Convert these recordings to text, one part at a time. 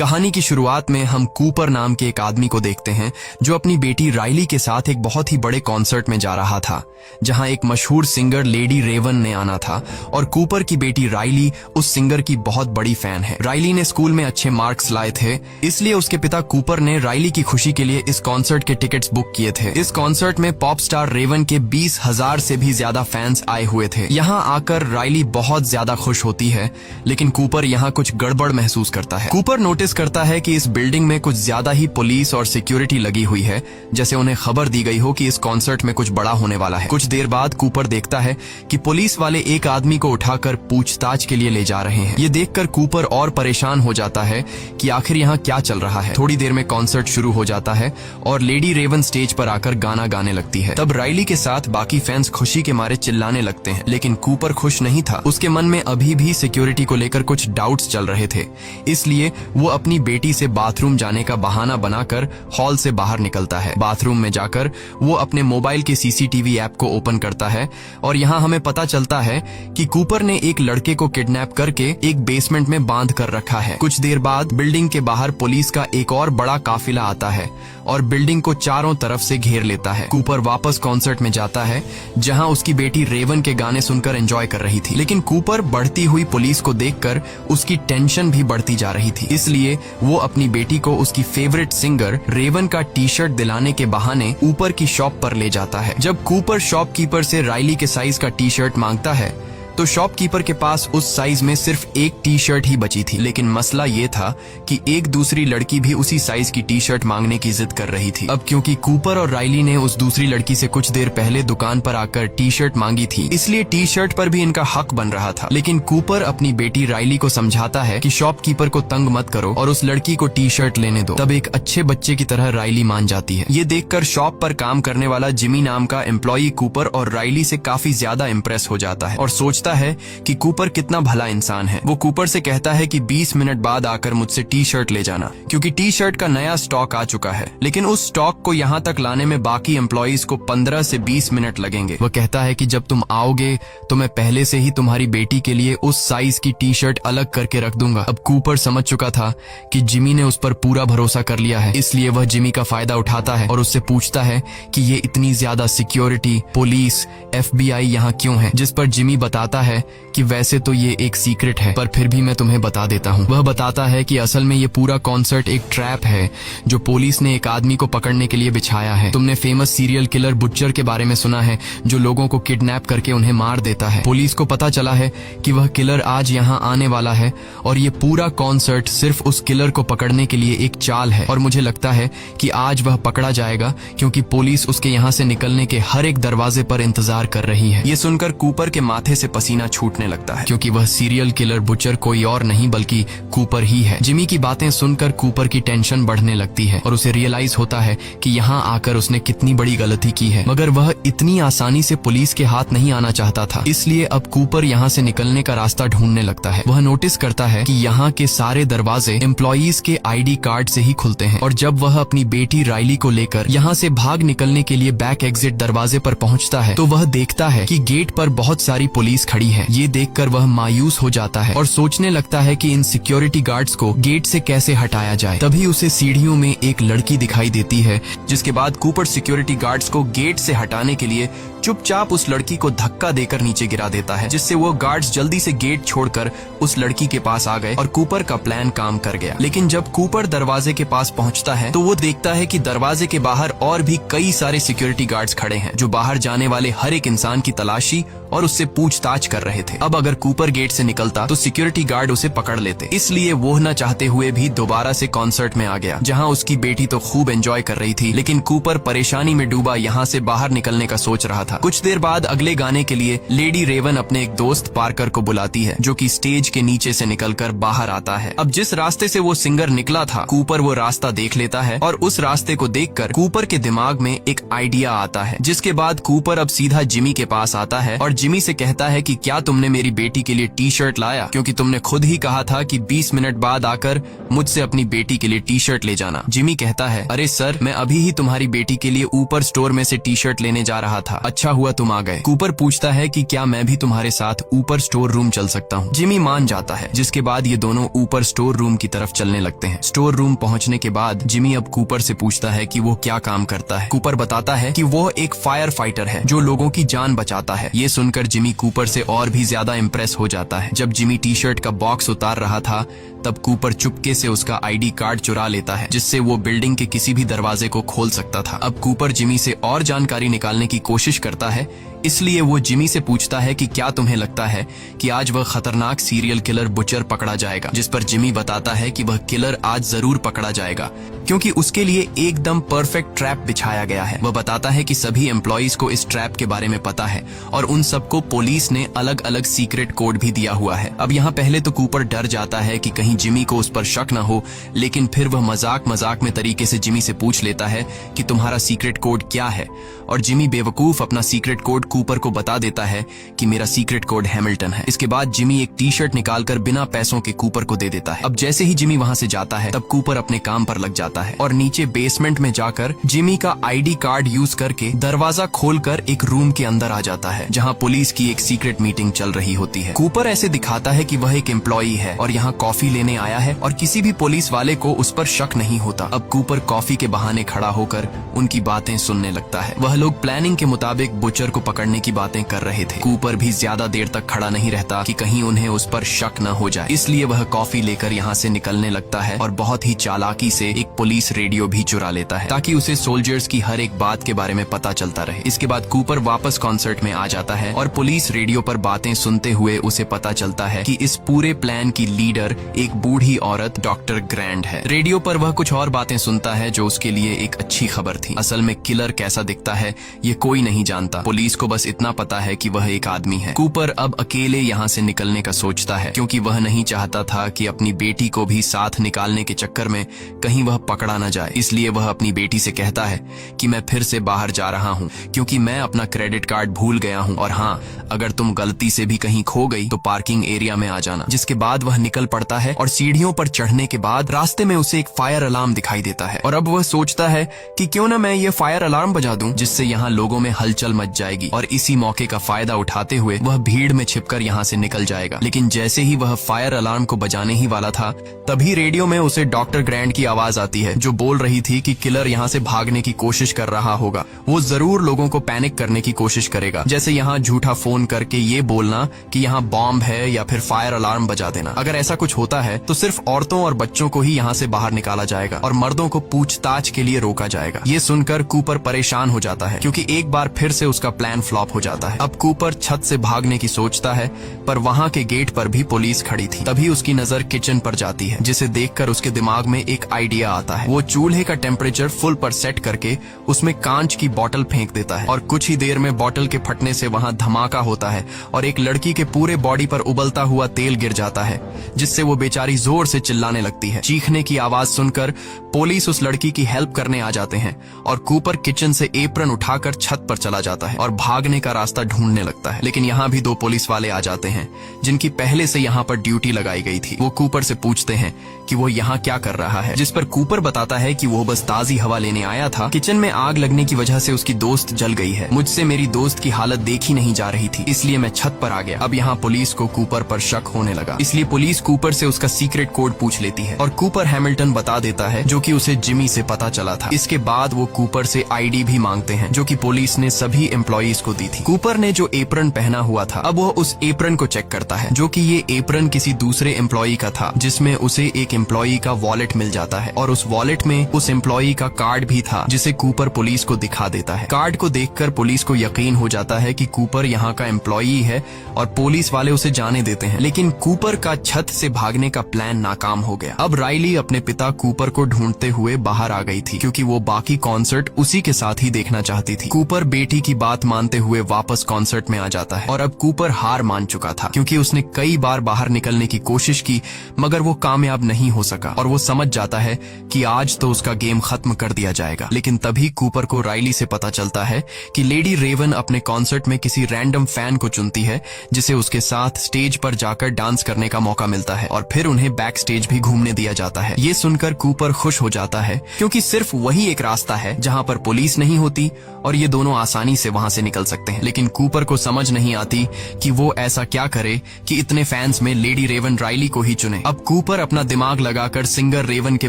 कहानी की शुरुआत में हम कूपर नाम के एक आदमी को देखते हैं जो अपनी बेटी राइली के साथ एक बहुत ही बड़े कॉन्सर्ट में जा रहा था, जहां एक मशहूर सिंगर लेडी रेवन ने आना था और कूपर की बेटी राइली उस सिंगर की बहुत बड़ी फैन है। राइली ने स्कूल में अच्छे मार्क्स लाए थे, इसलिए उसके पिता कूपर ने राइली की खुशी के लिए इस कॉन्सर्ट के टिकट्स बुक किए थे। इस कॉन्सर्ट में पॉप स्टार रेवन के 20,000 से भी ज्यादा फैंस आए हुए थे। यहाँ आकर राइली बहुत ज्यादा खुश होती है, लेकिन कूपर यहाँ कुछ गड़बड़ महसूस करता है। कूपर नोटिस करता है कि इस बिल्डिंग में कुछ ज्यादा ही पुलिस और सिक्योरिटी लगी हुई है, जैसे उन्हें खबर दी गई हो कि इस कॉन्सर्ट में कुछ बड़ा होने वाला है। कुछ देर बाद कूपर देखता है कि पुलिस वाले एक आदमी को उठाकर पूछताछ के लिए ले जा रहे हैं। ये देखकर कूपर और परेशान हो जाता है कि आखिर यहाँ क्या चल रहा है। थोड़ी देर में कॉन्सर्ट शुरू हो जाता है और लेडी रेवन स्टेज पर आकर गाना गाने लगती है। तब राइली के साथ बाकी फैंस खुशी के मारे चिल्लाने लगते हैं, लेकिन कूपर खुश नहीं था। उसके मन में अभी भी सिक्योरिटी को लेकर कुछ डाउट्स चल रहे थे, इसलिए वो अपनी बेटी से बाथरूम जाने का बहाना बनाकर हॉल से बाहर निकलता है। बाथरूम में जाकर वो अपने मोबाइल के सीसीटीवी ऐप को ओपन करता है और यहाँ हमें पता चलता है कि कूपर ने एक लड़के को किडनैप करके एक बेसमेंट में बांध कर रखा है। कुछ देर बाद बिल्डिंग के बाहर पुलिस का एक और बड़ा काफिला आता है और बिल्डिंग को चारों तरफ से घेर लेता है। कूपर वापस कॉन्सर्ट में जाता है, जहाँ उसकी बेटी रेवन के गाने सुनकर एंजॉय कर रही थी, लेकिन कूपर बढ़ती हुई पुलिस को देखकर उसकी टेंशन भी बढ़ती जा रही थी। इसलिए वो अपनी बेटी को उसकी फेवरेट सिंगर रेवन का टी शर्ट दिलाने के बहाने ऊपर की शॉप पर ले जाता है। जब कूपर शॉपकीपर से राइली के साइज का टी शर्ट मांगता है तो शॉपकीपर के पास उस साइज में सिर्फ एक टी शर्ट ही बची थी, लेकिन मसला ये था कि एक दूसरी लड़की भी उसी साइज की टी शर्ट मांगने की जिद कर रही थी। अब क्योंकि कूपर और राइली ने उस दूसरी लड़की से कुछ देर पहले दुकान पर आकर टी शर्ट मांगी थी, इसलिए टी शर्ट पर भी इनका हक बन रहा था। लेकिन कूपर अपनी बेटी राइली को समझाता है कि शॉपकीपर को तंग मत करो और उस लड़की को टी शर्ट लेने दो। तब एक अच्छे बच्चे की तरह राइली मान जाती है। ये देखकर शॉप पर काम करने वाला जिमी नाम का एम्प्लॉई कूपर और राइली से काफी ज्यादा इम्प्रेस हो जाता है और सोचता है कि कूपर कितना भला इंसान है। वो कूपर से कहता है कि 20 मिनट बाद आकर मुझसे टी शर्ट ले जाना, क्योंकि टी शर्ट का नया स्टॉक आ चुका है। लेकिन उस स्टॉक को यहाँ तक लाने में बाकी एम्प्लॉइज को 15 से 20 मिनट लगेंगे। वह कहता है कि जब तुम आओगे तो मैं पहले से ही तुम्हारी बेटी के लिए उस साइज की टी शर्ट अलग करके रख दूंगा। अब कूपर समझ चुका था कि जिमी ने उस पर पूरा भरोसा कर लिया है, इसलिए वह जिमी का फायदा उठाता है और उससे पूछता है कि ये इतनी ज्यादा सिक्योरिटी, पुलिस, FBI यहाँ क्यों है, जिस पर जिमी बताता है कि वैसे तो ये एक सीक्रेट है, पर फिर भी मैं तुम्हें बता देता हूँ। वह बताता है कि असल में ये पूरा कॉन्सर्ट एक ट्रैप है जो पुलिस ने एक आदमी को पकड़ने के लिए बिछाया है। तुमने फेमस सीरियल किलर बुच्चर के बारे में सुना है, जो लोगों को किडनैप करके उन्हें मार देता है। पुलिस को पता चला है कि वह किलर आज यहाँ आने वाला है और ये पूरा कॉन्सर्ट सिर्फ उस किलर को पकड़ने के लिए एक चाल है, और मुझे लगता है कि आज वह पकड़ा जाएगा, क्योंकि पुलिस उसके यहाँ से निकलने के हर एक दरवाजे पर इंतजार कर रही है। ये सुनकर कूपर के माथे से पसीना छूटने लगता है, क्योंकि वह सीरियल किलर बुचर कोई और नहीं बल्कि कूपर ही है। जिमी की बातें सुनकर कूपर की टेंशन बढ़ने लगती है और उसे रियलाइज होता है कि यहाँ आकर उसने कितनी बड़ी गलती की है, मगर वह इतनी आसानी से पुलिस के हाथ नहीं आना चाहता था। इसलिए अब कूपर यहाँ से निकलने का रास्ता ढूंढने लगता है। वह नोटिस करता है कि यहाँ के सारे दरवाजे एम्प्लॉइज के ID कार्ड से ही खुलते हैं, और जब वह अपनी बेटी राइली को लेकर यहाँ से भाग निकलने के लिए बैक एग्जिट दरवाजे पर पहुँचता है तो वह देखता है कि गेट पर बहुत सारी पुलिस खड़ी है। ये देखकर वह मायूस हो जाता है और सोचने लगता है कि इन सिक्योरिटी गार्ड्स को गेट से कैसे हटाया जाए। तभी उसे सीढ़ियों में एक लड़की दिखाई देती है, जिसके बाद कूपर सिक्योरिटी गार्ड्स को गेट से हटाने के लिए चुपचाप उस लड़की को धक्का देकर नीचे गिरा देता है, जिससे वो गार्ड्स जल्दी से गेट छोड़कर उस लड़की के पास आ गए और कूपर का प्लान काम कर गया। लेकिन जब कूपर दरवाजे के पास पहुंचता है तो वो देखता है कि दरवाजे के बाहर और भी कई सारे सिक्योरिटी गार्ड्स खड़े हैं, जो बाहर जाने वाले हर एक इंसान की तलाशी और उससे पूछताछ कर रहे थे। अब अगर कूपर गेट से निकलता तो सिक्योरिटी गार्ड उसे पकड़ लेते, इसलिए वो न चाहते हुए भी दोबारा से कॉन्सर्ट में आ गया, जहाँ उसकी बेटी तो खूब एंजॉय कर रही थी, लेकिन कूपर परेशानी में डूबा यहाँ से बाहर निकलने का सोच रहा था। कुछ देर बाद अगले गाने के लिए लेडी रेवन अपने एक दोस्त पार्कर को बुलाती है, जो कि स्टेज के नीचे से निकलकर बाहर आता है। अब जिस रास्ते से वो सिंगर निकला था, कूपर वो रास्ता देख लेता है और उस रास्ते को देखकर कूपर के दिमाग में एक आइडिया आता है, जिसके बाद कूपर अब सीधा जिमी के पास आता है और जिमी से कहता है कि क्या तुमने मेरी बेटी के लिए टी शर्ट लाया, क्योंकि तुमने खुद ही कहा था कि 20 मिनट बाद आकर मुझसे अपनी बेटी के लिए टी शर्ट ले जाना। जिमी कहता है, अरे सर, मैं अभी ही तुम्हारी बेटी के लिए ऊपर स्टोर में से टी शर्ट लेने जा रहा था। अच्छा हुआ तुम आ गए। कूपर पूछता है कि क्या मैं भी तुम्हारे साथ ऊपर स्टोर रूम चल सकता हूँ। जिमी मान जाता है, जिसके बाद ये दोनों ऊपर स्टोर रूम की तरफ चलने लगते हैं। स्टोर रूम पहुंचने के बाद जिमी अब कूपर से पूछता है कि वो क्या काम करता है। कूपर बताता है कि वो एक फायर फाइटर है जो लोगों की जान बचाता है। ये सुनकर जिमी कूपर से और भी ज्यादा इम्प्रेस हो जाता है। जब जिमी टी शर्ट का बॉक्स उतार रहा था तब कूपर चुपके से उसका आईडी कार्ड चुरा लेता है, जिससे वो बिल्डिंग के किसी भी दरवाजे को खोल सकता था। अब कूपर जिमी से और जानकारी निकालने की कोशिश करता है, इसलिए वो जिमी से पूछता है कि क्या तुम्हें लगता है कि आज वह खतरनाक सीरियल किलर बुचर पकड़ा जाएगा। जिस पर जिमी बताता है कि वह किलर आज जरूर पकड़ा जाएगा क्योंकि उसके लिए एकदम परफेक्ट ट्रैप बिछाया गया है। वह बताता है कि सभी एम्प्लॉइज को इस ट्रैप के बारे में पता है और उन सबको पुलिस ने अलग अलग सीक्रेट कोड भी दिया हुआ है। अब यहाँ पहले तो कूपर डर जाता है कि कहीं जिमी को उस पर शक न हो, लेकिन फिर वह मजाक में तरीके से जिमी से पूछ लेता है कि तुम्हारा सीक्रेट कोड क्या है, और जिमी बेवकूफ अपना सीक्रेट कोड कूपर को बता देता है कि मेरा सीक्रेट कोड हैमिल्टन है। इसके बाद जिमी एक टी शर्ट निकालकर बिना पैसों के कूपर को दे देता है। अब जैसे ही जिमी वहाँ से जाता है तब कूपर अपने काम पर लग जाता है और नीचे बेसमेंट में जाकर जिमी का आईडी कार्ड यूज करके दरवाजा खोलकर एक रूम के अंदर आ जाता है जहाँ पुलिस की एक सीक्रेट मीटिंग चल रही होती है। कूपर ऐसे दिखाता है कि वह एक एम्प्लॉई है और यहाँ कॉफी लेने आया है और किसी भी पुलिस वाले को उस पर शक नहीं होता। अब कूपर कॉफी के बहाने खड़ा होकर उनकी बातें सुनने लगता है। वह लोग प्लानिंग के मुताबिक बुचर को पकड़ने की बातें कर रहे थे। कूपर भी ज्यादा देर तक खड़ा नहीं रहता कि कहीं उन्हें उस पर शक न हो जाए, इसलिए वह कॉफी लेकर यहाँ से निकलने लगता है और बहुत ही चालाकी से एक पुलिस रेडियो भी चुरा लेता है ताकि उसे सोल्जर्स की हर एक बात के बारे में पता चलता रहे। इसके बाद कूपर वापस कॉन्सर्ट में आ जाता है और पुलिस रेडियो पर बातें सुनते हुए उसे पता चलता है कि इस पूरे प्लान की लीडर एक बूढ़ी औरत डॉक्टर ग्रैंड है। रेडियो पर वह कुछ और बातें सुनता है जो उसके लिए एक अच्छी खबर थी। असल में किलर कैसा दिखता है ये कोई नहीं जानता, पुलिस को बस इतना पता है कि वह एक आदमी है। कूपर अब अकेले यहाँ से निकलने का सोचता है क्योंकि वह नहीं चाहता था कि अपनी बेटी को भी साथ निकालने के चक्कर में कहीं वह पकड़ा न जाए। इसलिए वह अपनी बेटी से कहता है कि मैं फिर से बाहर जा रहा हूँ क्योंकि मैं अपना क्रेडिट कार्ड भूल गया हूँ, और हाँ, अगर तुम गलती से भी कहीं खो गई तो पार्किंग एरिया में आ जाना। जिसके बाद वह निकल पड़ता है और सीढ़ियों पर चढ़ने के बाद रास्ते में उसे एक फायर अलार्म दिखाई देता है और अब वह सोचता है कि क्यों ना मैं ये फायर अलार्म बजा दूं, जिससे यहाँ लोगों में हलचल मच जाएगी, और इसी मौके का फायदा उठाते हुए वह भीड़ में छिपकर यहाँ से निकल जाएगा। लेकिन जैसे ही वह फायर अलार्म को बजाने ही वाला था तभी रेडियो में उसे डॉक्टर ग्रैंड की आवाज आती है जो बोल रही थी कि किलर यहाँ से भागने की कोशिश कर रहा होगा। वो जरूर लोगों को पैनिक करने की कोशिश करेगा, जैसे यहाँ झूठा फोन करके ये बोलना कि यहाँ बॉम्ब है या फिर फायर अलार्म बजा देना। अगर ऐसा कुछ होता है तो सिर्फ औरतों और बच्चों को ही यहाँ से बाहर निकाला जाएगा और मर्दों को पूछताछ के लिए रोका जाएगा। ये सुनकर कूपर परेशान हो जाता है क्योंकि एक बार फिर से उसका प्लान फ्लॉप हो जाता है। अब कूपर छत से भागने की सोचता है पर वहाँ के गेट पर भी पुलिस खड़ी थी। तभी उसकी नजर किचन पर जाती है जिसे देखकर उसके दिमाग में एक आइडिया आता है। वो चूल्हे का टेम्परेचर फुल पर सेट करके उसमें कांच की बोतल फेंक देता है और कुछ ही देर में बोतल के फटने से वहाँ धमाका होता है और एक लड़की के पूरे बॉडी पर उबलता हुआ तेल गिर जाता है, जिससे वो बेचारी जोर से चिल्लाने लगती है। चीखने की आवाज सुनकर पुलिस उस लड़की की हेल्प करने आ जाते हैं और कूपर किचन से एप्रन उठाकर छत पर चला जाता है और भागने का रास्ता ढूंढने लगता है। लेकिन यहाँ भी दो पुलिस वाले आ जाते हैं जिनकी पहले से यहाँ पर ड्यूटी लगाई गई थी। वो कूपर से पूछते हैं कि वो यहाँ क्या कर रहा है, जिस पर कूपर बताता है कि वो बस ताजी हवा लेने आया था। किचन में आग लगने की वजह से उसकी दोस्त जल गई है। मुझसे मेरी दोस्त की हालत देखी नहीं जा रही थी, इसलिए मैं छत पर आ गया। अब यहाँ पुलिस को कूपर पर शक होने लगा, इसलिए पुलिस कूपर से उसका सीक्रेट कोड पूछ लेती है और कूपर हैमिल्टन बता देता है जो कि उसे जिमी से पता चला था। इसके बाद वो कूपर से आईडी भी मांगते हैं जो कि पुलिस ने सभी एम्प्लॉइज को दी थी। कूपर ने जो एप्रन पहना हुआ था अब वो उस एप्रन को चेक करता है जो कि ये एप्रन किसी दूसरे एम्प्लॉई का था, जिसमें उसे एक एम्प्लॉई का वॉलेट मिल जाता है और उस वॉलेट में उस एम्प्लॉई का कार्ड भी था जिसे कूपर पुलिस को दिखा देता है। कार्ड को देखकर पुलिस को यकीन हो जाता है कि कूपर यहाँ का एम्प्लॉई है और पुलिस वाले उसे जाने देते हैं। लेकिन कूपर का छत से भागने का प्लान नाकाम हो गया। अब राइली अपने पिता कूपर को ढूंढते हुए बाहर आ गई थी क्योंकि वो बाकी कॉन्सर्ट उसी के साथ ही देखना चाहती थी। कूपर बेटी की बात मानते हुए वापस कॉन्सर्ट में आ जाता है और अब कूपर हार मान चुका था क्योंकि उसने कई बार बाहर निकलने की कोशिश की मगर वो कामयाब नहीं हो सका और वो समझ जाता है कि आज तो उसका गेम खत्म कर दिया जाएगा। लेकिन तभी कूपर को राइली से पता चलता है कि लेडी रेवन अपने कॉन्सर्ट में किसी रैंडम फैन को चुनती है जिसे उसके साथ स्टेज पर जाकर डांस करने का मौका मिलता है और फिर उन्हें बैक स्टेज भी घूमने दिया जाता है। ये सुनकर कूपर खुश हो जाता है क्योंकि सिर्फ वही एक रास्ता है जहाँ पर पुलिस नहीं होती और ये दोनों आसानी से वहाँ से निकल सकते हैं। लेकिन कूपर को समझ नहीं आती कि वो ऐसा क्या करे कि इतने फैंस में लेडी रेवन राइली को ही चुने। अब कूपर अपना दिमाग लगाकर सिंगर रेवन के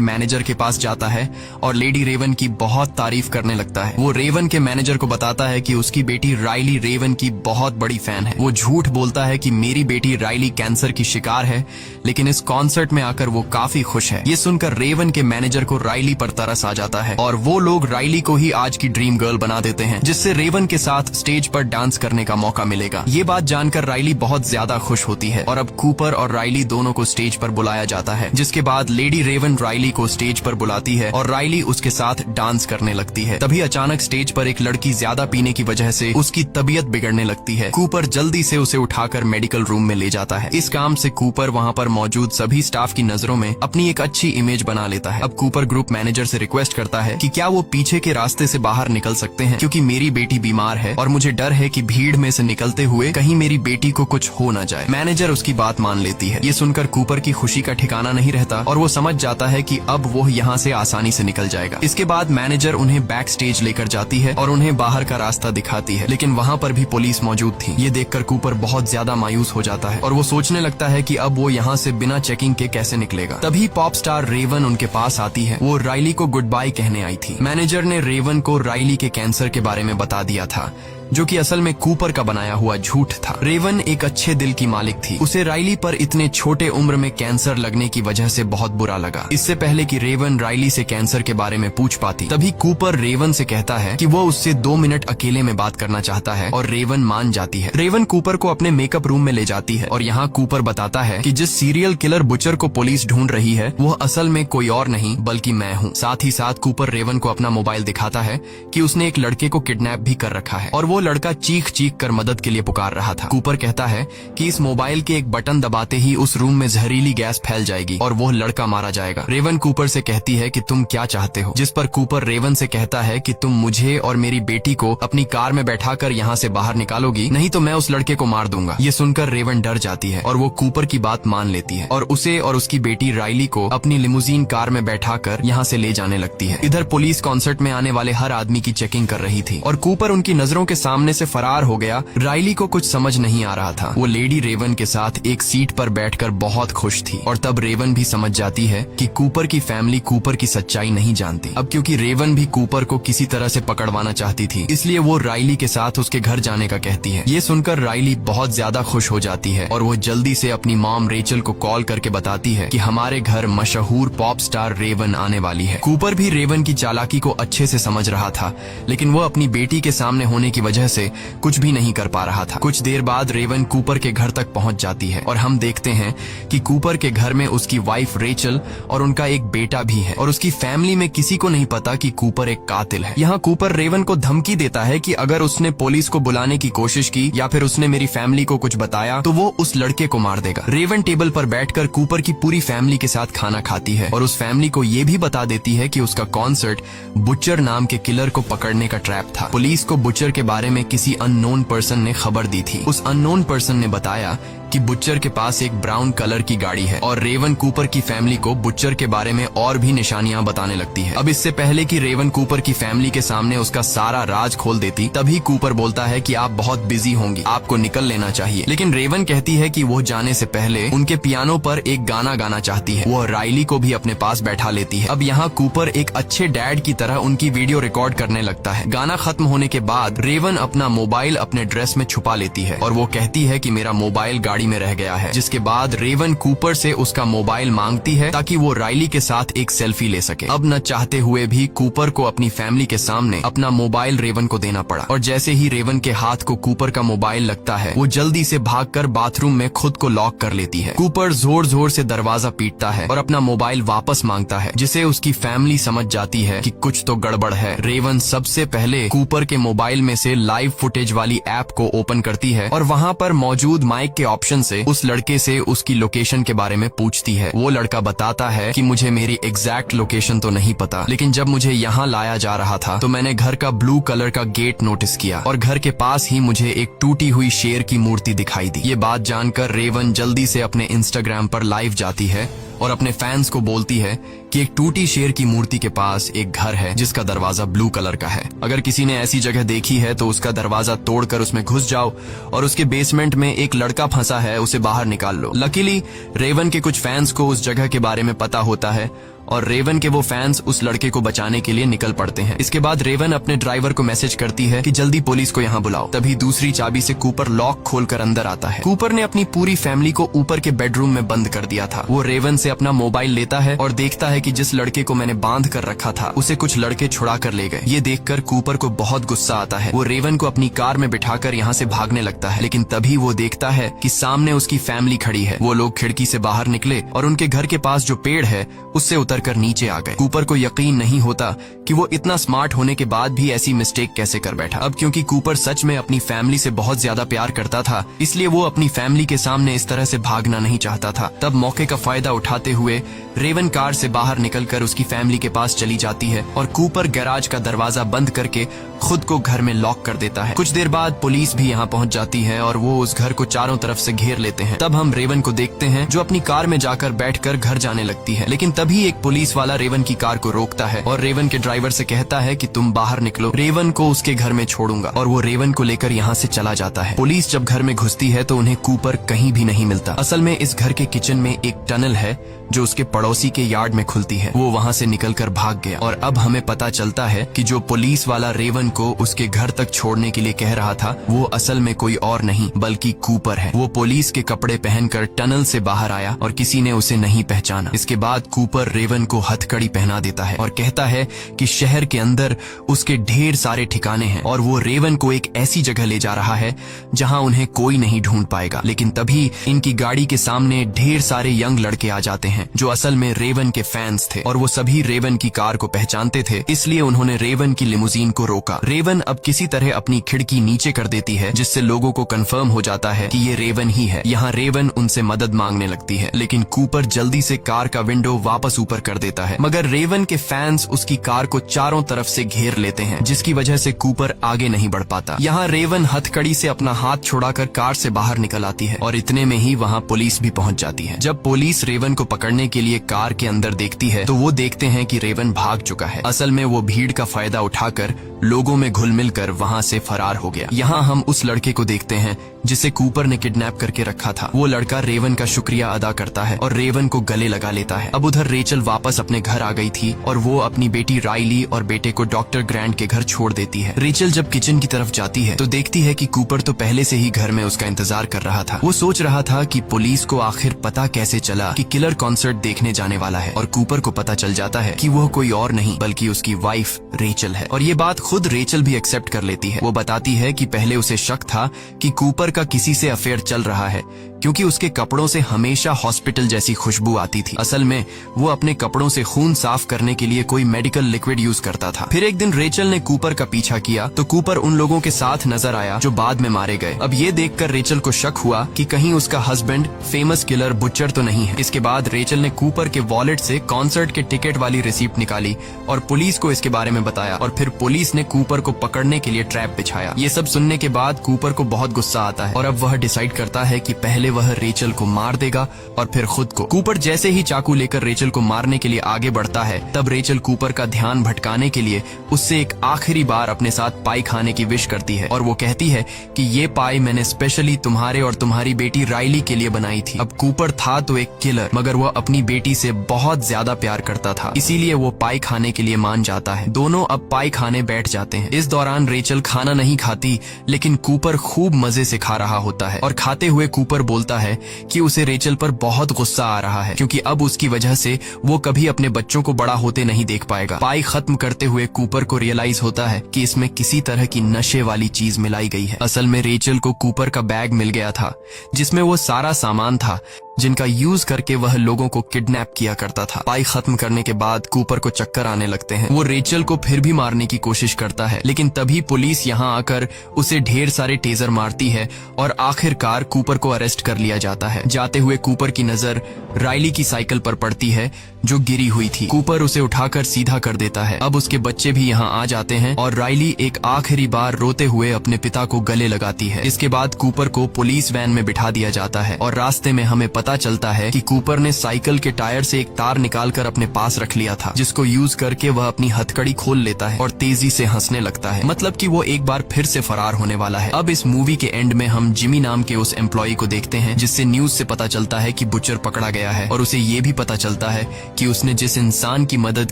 मैनेजर के पास जाता है और लेडी रेवन की बहुत तारीफ करने लगता है। वो रेवन के मैनेजर को बताता है कि उसकी बेटी राइली रेवन की बहुत बड़ी फैन है। वो झूठ बोलता है कि मेरी बेटी राइली कैंसर की शिकार है, लेकिन इस कॉन्सर्ट में आकर वो काफी खुश है। ये सुनकर रेवन के मैनेजर को राइली पर तरस आ जाता है और वो लोग राइली को ही आज की ड्रीम गर्ल बना देते हैं, जिससे रेवन के साथ स्टेज पर डांस करने का मौका मिलेगा। ये बात जानकर राइली बहुत ज्यादा खुश होती है और अब कूपर और राइली दोनों को स्टेज पर बुलाया जाता है, जिसके बाद लेडी रेवन राइली को स्टेज पर बुलाती है और राइली उसके साथ डांस करने लगती है। तभी अचानक स्टेज पर एक लड़की ज्यादा पीने की वजह से उसकी तबीयत बिगड़ने लगती है। कूपर जल्दी से उसे उठाकर मेडिकल रूम में ले जाता है। इस काम से कूपर वहाँ पर मौजूद सभी स्टाफ की नजरों में अपनी एक अच्छी इमेज बना लेता है। अब कूपर ग्रुप मैनेजर से रिक्वेस्ट करता है कि क्या वो पीछे के रास्ते से बाहर निकल सकते हैं, क्योंकि मेरी बेटी बीमार है और मुझे डर है कि भीड़ में से निकलते हुए कहीं मेरी बेटी को कुछ हो न जाए। मैनेजर उसकी बात मान लेती है। ये सुनकर कूपर की खुशी का ठिकाना नहीं रहता और वो समझ जाता है कि अब वो यहाँ से आसानी से निकल जाएगा। इसके बाद मैनेजर उन्हें बैक स्टेज लेकर जाती है और उन्हें बाहर का रास्ता दिखाती है, लेकिन वहाँ पर भी पुलिस मौजूद थी। ये देखकर कूपर बहुत ज्यादा मायूस हो जाता है और वो सोचने लगता है कि अब वो यहाँ से बिना चेकिंग के कैसे निकलेगा। तभी पॉप स्टार रेवन उनके पास आती है। वो राइली को गुड बाय कहने आई थी। मैनेजर ने रेवन को राइली के कैंसर के बारे में बता दिया था, जो कि असल में कूपर का बनाया हुआ झूठ था। रेवन एक अच्छे दिल की मालिक थी। उसे राइली पर इतने छोटे उम्र में कैंसर लगने की वजह से बहुत बुरा लगा। इससे पहले कि रेवन राइली से कैंसर के बारे में पूछ पाती, तभी कूपर रेवन से कहता है कि वो उससे 2 मिनट अकेले में बात करना चाहता है और रेवन मान जाती है। रेवन कूपर को अपने मेकअप रूम में ले जाती है और यहाँ कूपर बताता है कि जिस सीरियल किलर बुचर को पुलिस ढूंढ रही है वो असल में कोई और नहीं बल्कि मैं हूँ। साथ ही साथ कूपर रेवन को अपना मोबाइल दिखाता है कि उसने एक लड़के को किडनैप भी कर रखा है और वो लड़का चीख चीख कर मदद के लिए पुकार रहा था। कूपर कहता है कि इस मोबाइल के एक बटन दबाते ही उस रूम में जहरीली गैस फैल जाएगी और वो लड़का मारा जाएगा। रेवन कूपर से कहती है कि तुम क्या चाहते हो, जिस पर कूपर रेवन से कहता है कि तुम मुझे और मेरी बेटी को अपनी कार में बैठाकर यहाँ से बाहर निकालोगी, नहीं तो मैं उस लड़के को मार दूंगा। ये सुनकर रेवन डर जाती है और वो कूपर की बात मान लेती है और उसे और उसकी बेटी राइली को अपनी लिमुजीन कार में बैठाकर यहाँ से ले जाने लगती है। इधर पुलिस कॉन्सर्ट में आने वाले हर आदमी की चेकिंग कर रही थी और कूपर उनकी नजरों के सामने से फरार हो गया। राइली को कुछ समझ नहीं आ रहा था। वो लेडी रेवन के साथ एक सीट पर बैठकर बहुत खुश थी और तब रेवन भी समझ जाती है कि कूपर की फैमिली कूपर की सच्चाई नहीं जानती। अब क्योंकि रेवन भी कूपर को किसी तरह से पकड़वाना चाहती थी, इसलिए वो राइली के साथ उसके घर जाने का कहती है। ये सुनकर राइली बहुत ज्यादा खुश हो जाती है और वो जल्दी से अपनी मॉम रेचल को कॉल करके बताती है कि हमारे घर मशहूर पॉप स्टार रेवन आने वाली है। कूपर भी रेवन की चालाकी को अच्छे से समझ रहा था, लेकिन वो अपनी बेटी के सामने होने की वजह से कुछ भी नहीं कर पा रहा था। कुछ देर बाद रेवन कूपर के घर तक पहुंच जाती है और हम देखते हैं कि कूपर के घर में उसकी वाइफ रेचल और उनका एक बेटा भी है और उसकी फैमिली में किसी को नहीं पता कि कूपर एक कातिल है। यहाँ कूपर रेवन को धमकी देता है कि अगर उसने पुलिस को बुलाने की कोशिश की या फिर उसने मेरी फैमिली को कुछ बताया तो वो उस लड़के को मार देगा। रेवन टेबल पर बैठकर कूपर की पूरी फैमिली के साथ खाना खाती है और उस फैमिली को ये भी बता देती है कि उसका कॉन्सर्ट बुचर नाम के किलर को पकड़ने का ट्रैप था। पुलिस को बुचर के बारे में किसी अननोन पर्सन ने खबर दी थी। उस अननोन पर्सन ने बताया कि बुचर के पास एक ब्राउन कलर की गाड़ी है और रेवन कूपर की फैमिली को बुचर के बारे में और भी निशानियां बताने लगती है। अब इससे पहले कि रेवन कूपर की फैमिली के सामने उसका सारा राज खोल देती, तभी कूपर बोलता है कि आप बहुत बिजी होंगी, आपको निकल लेना चाहिए। लेकिन रेवन कहती है कि वो जाने से पहले उनके पियानो पर एक गाना गाना चाहती है। वो राइली को भी अपने पास बैठा लेती है। अब यहाँ कूपर एक अच्छे डैड की तरह उनकी वीडियो रिकॉर्ड करने लगता है। गाना खत्म होने के बाद रेवन अपना मोबाइल अपने ड्रेस में छुपा लेती है और वो कहती है कि मेरा मोबाइल गाड़ी में रह गया है, जिसके बाद रेवन कूपर से उसका मोबाइल मांगती है ताकि वो राइली के साथ एक सेल्फी ले सके। अब न चाहते हुए भी कूपर को अपनी फैमिली के सामने अपना मोबाइल रेवन को देना पड़ा और जैसे ही रेवन के हाथ को कूपर का मोबाइल लगता है वो जल्दी से भागकर बाथरूम में खुद को लॉक कर लेती है। कूपर जोर जोर से दरवाजा पीटता है और अपना मोबाइल वापस मांगता है, जिसे उसकी फैमिली समझ जाती है कि कुछ तो गड़बड़ है। रेवन सबसे पहले कूपर के मोबाइल में से लाइव फुटेज वाली ऐप को ओपन करती है और वहाँ पर मौजूद माइक के ऑप्शन क्वेश्चन से उस लड़के से उसकी लोकेशन के बारे में पूछती है। वो लड़का बताता है कि मुझे मेरी एग्जैक्ट लोकेशन तो नहीं पता, लेकिन जब मुझे यहाँ लाया जा रहा था तो मैंने घर का ब्लू कलर का गेट नोटिस किया और घर के पास ही मुझे एक टूटी हुई शेर की मूर्ति दिखाई दी। ये बात जानकर रेवन जल्दी से अपने इंस्टाग्राम पर लाइव जाती है और अपने फैंस को बोलती है कि एक टूटी शेर की मूर्ति के पास एक घर है जिसका दरवाजा ब्लू कलर का है। अगर किसी ने ऐसी जगह देखी है तो उसका दरवाजा तोड़कर उसमें घुस जाओ और उसके बेसमेंट में एक लड़का फंसा है, उसे बाहर निकाल लो। लकीली रेवन के कुछ फैंस को उस जगह के बारे में पता होता है और रेवन के वो फैंस उस लड़के को बचाने के लिए निकल पड़ते हैं। इसके बाद रेवन अपने ड्राइवर को मैसेज करती है कि जल्दी पुलिस को यहाँ बुलाओ। तभी दूसरी चाबी से कूपर लॉक खोलकर अंदर आता है। कूपर ने अपनी पूरी फैमिली को ऊपर के बेडरूम में बंद कर दिया था। वो रेवन से अपना मोबाइल लेता है और देखता है कि जिस लड़के को मैंने बांध कर रखा था उसे कुछ लड़के छुड़ा कर ले गए। ये देखकर कूपर को बहुत गुस्सा आता है। वो रेवन को अपनी कार में बिठाकर यहाँ से भागने लगता है, लेकिन तभी वो देखता है कि सामने उसकी फैमिली खड़ी है। वो लोग खिड़की से बाहर निकले और उनके घर के पास जो पेड़ है उससे उतरकर नीचे आ गए। कूपर को यकीन नहीं होता कि वो इतना स्मार्ट होने के बाद भी ऐसी मिस्टेक कैसे कर बैठा। अब क्योंकि कूपर सच में अपनी फैमिली से बहुत ज्यादा प्यार करता था, इसलिए वो अपनी फैमिली के सामने इस तरह से भागना नहीं चाहता था। तब मौके का फायदा उठाते हुए रेवन कार से बाहर निकलकर उसकी फैमिली के पास चली जाती है और कूपर गैराज का दरवाजा बंद करके खुद को घर में लॉक कर देता है। कुछ देर बाद पुलिस भी यहाँ पहुँच जाती है और वो उस घर को चारों तरफ से घेर लेते हैं। तब हम रेवन को देखते हैं जो अपनी कार में जाकर बैठकर घर जाने लगती है, लेकिन तभी एक पुलिस वाला रेवन की कार को रोकता है और रेवन के ड्राइवर से कहता है कि तुम बाहर निकलो, रेवन को उसके घर में छोड़ूंगा। और वो रेवन को लेकर यहाँ से चला जाता है। पुलिस जब घर में घुसती है तो उन्हें कूपर कहीं भी नहीं मिलता। असल में इस घर के किचन में एक टनल है जो उसके पड़ोसी के यार्ड में खुलती है। वो वहाँ से निकलकर भाग गया और अब हमें पता चलता है कि जो पुलिस वाला रेवन को उसके घर तक छोड़ने के लिए कह रहा था वो असल में कोई और नहीं बल्कि कूपर है। वो पुलिस के कपड़े पहनकर टनल से बाहर आया और किसी ने उसे नहीं पहचाना। इसके बाद कूपर रेवन को हथकड़ी पहना देता है और कहता है कि शहर के अंदर उसके ढेर सारे ठिकाने हैं और वो रेवन को एक ऐसी जगह ले जा रहा है जहाँ उन्हें कोई नहीं ढूंढ पाएगा। लेकिन तभी इनकी गाड़ी के सामने ढेर सारे यंग लड़के आ जाते हैं जो असल में रेवन के फैंस थे और वो सभी रेवन की कार को पहचानते थे, इसलिए उन्होंने रेवन की लिमुजीन को रोका। रेवन अब किसी तरह अपनी खिड़की नीचे कर देती है जिससे लोगों को कंफर्म हो जाता है कि ये रेवन ही है। यहाँ रेवन उनसे मदद मांगने लगती है, लेकिन कूपर जल्दी से कार का विंडो वापस ऊपर कर देता है। मगर रेवन के फैंस उसकी कार को चारों तरफ से घेर लेते हैं जिसकी वजह से कूपर आगे नहीं बढ़ पाता। यहाँ रेवन हथकड़ी से अपना हाथ छुड़ाकर कार से बाहर निकल आती है और इतने में ही वहाँ पुलिस भी पहुँच जाती है। जब पुलिस रेवन को पकड़ने के लिए कार के अंदर देखती है तो वो देखते हैं कि रेवन भाग चुका है। असल में वो भीड़ का फायदा उठाकर लोगों में घुल मिल कर वहाँ से फरार हो गया। यहाँ हम उस लड़के को देखते हैं जिसे कूपर ने किडनैप करके रखा था। वो लड़का रेवन का शुक्रिया अदा करता है और रेवन को गले लगा लेता है। अब उधर रेचल वापस अपने घर आ गई थी और वो अपनी बेटी राइली और बेटे को डॉक्टर ग्रैंट के घर छोड़ देती है। रेचल जब किचन की तरफ जाती है तो देखती है कि कूपर तो पहले से ही घर में उसका इंतजार कर रहा था। वो सोच रहा था कि पुलिस को आखिर पता कैसे चला कि किलर कॉन्सर्ट देखने जाने वाला है और कूपर को पता चल जाता है कि वह कोई और नहीं बल्कि उसकी वाइफ रेचल है। और ये बात खुद रेचल भी एक्सेप्ट कर लेती है। वो बताती है कि पहले उसे शक था कि कूपर का किसी से अफेयर चल रहा है क्योंकि उसके कपड़ों से हमेशा हॉस्पिटल जैसी खुशबू आती थी। असल में वो अपने कपड़ों से खून साफ करने के लिए कोई मेडिकल लिक्विड यूज करता था। फिर एक दिन रेचल ने कूपर का पीछा किया तो कूपर उन लोगों के साथ नजर आया जो बाद में मारे गए। अब ये देखकर रेचल को शक हुआ कि कहीं उसका हस्बैंड फेमस किलर बुचर तो नहीं है। इसके बाद रेचल ने कूपर के वॉलेट से कॉन्सर्ट के टिकट वाली रिसीप्ट निकाली और पुलिस को इसके बारे में बताया और फिर पुलिस ने कूपर को पकड़ने के लिए ट्रैप बिछाया। ये सब सुनने के बाद कूपर को बहुत गुस्सा आता है और अब वह डिसाइड करता है कि पहले वह रेचल को मार देगा और फिर खुद को। कूपर जैसे ही चाकू लेकर रेचल को मारने के लिए आगे बढ़ता है तब रेचल कूपर का ध्यान भटकाने के लिए उससे एक आखिरी बार अपने साथ पाई खाने की विश करती है और वो कहती है कि ये पाई मैंने स्पेशली तुम्हारे और तुम्हारी बेटी राइली के लिए बनाई थी। अब कूपर था तो एक किलर मगर वह अपनी बेटी से बहुत ज्यादा प्यार करता था, इसीलिए वो पाई खाने के लिए मान जाता है। दोनों अब पाई खाने बैठ जाते हैं। इस दौरान रेचल खाना नहीं खाती लेकिन कूपर खूब मजे से खा रहा होता है और खाते हुए कूपर बोलता है कि उसे रेचल पर बहुत गुस्सा आ रहा है क्योंकि अब उसकी वजह से वो कभी अपने बच्चों को बड़ा होते नहीं देख पाएगा। पाई खत्म करते हुए कूपर को रियलाइज होता है कि इसमें किसी तरह की नशे वाली चीज मिलाई गई है। असल में रेचल को कूपर का बैग मिल गया था जिसमें वो सारा सामान था जिनका यूज करके वह लोगों को किडनैप किया करता था। पाई खत्म करने के बाद कूपर को चक्कर आने लगते हैं। वो रेचल को फिर भी मारने की कोशिश करता है, लेकिन तभी पुलिस यहाँ आकर उसे ढेर सारे टेजर मारती है और आखिरकार कूपर को अरेस्ट कर लिया जाता है। जाते हुए कूपर की नजर राइली की साइकिल पर पड़ती है जो गिरी हुई थी। कूपर उसे उठाकर सीधा कर देता है। अब उसके बच्चे भी यहाँ आ जाते हैं और राइली एक आखिरी बार रोते हुए अपने पिता को गले लगाती है। इसके बाद कूपर को पुलिस वैन में बिठा दिया जाता है और रास्ते में हमें पता चलता है कि कूपर ने साइकिल के टायर से एक तार निकालकर अपने पास रख लिया था, जिसको यूज करके वह अपनी हथकड़ी खोल लेता है और तेजी से हंसने लगता है। मतलब कि वो एक बार फिर से फरार होने वाला है। अब इस मूवी के एंड में हम जिमी नाम के उस एम्प्लॉय को देखते हैं, जिससे न्यूज से पता चलता है कि बुचर पकड़ा गया है और उसे ये भी पता चलता है कि उसने जिस इंसान की मदद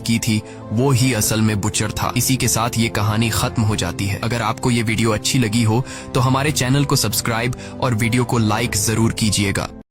की थी वो ही असल में बुचर था। इसी के साथ ये कहानी खत्म हो जाती है। अगर आपको ये वीडियो अच्छी लगी हो तो हमारे चैनल को सब्सक्राइब और वीडियो को लाइक जरूर कीजिएगा।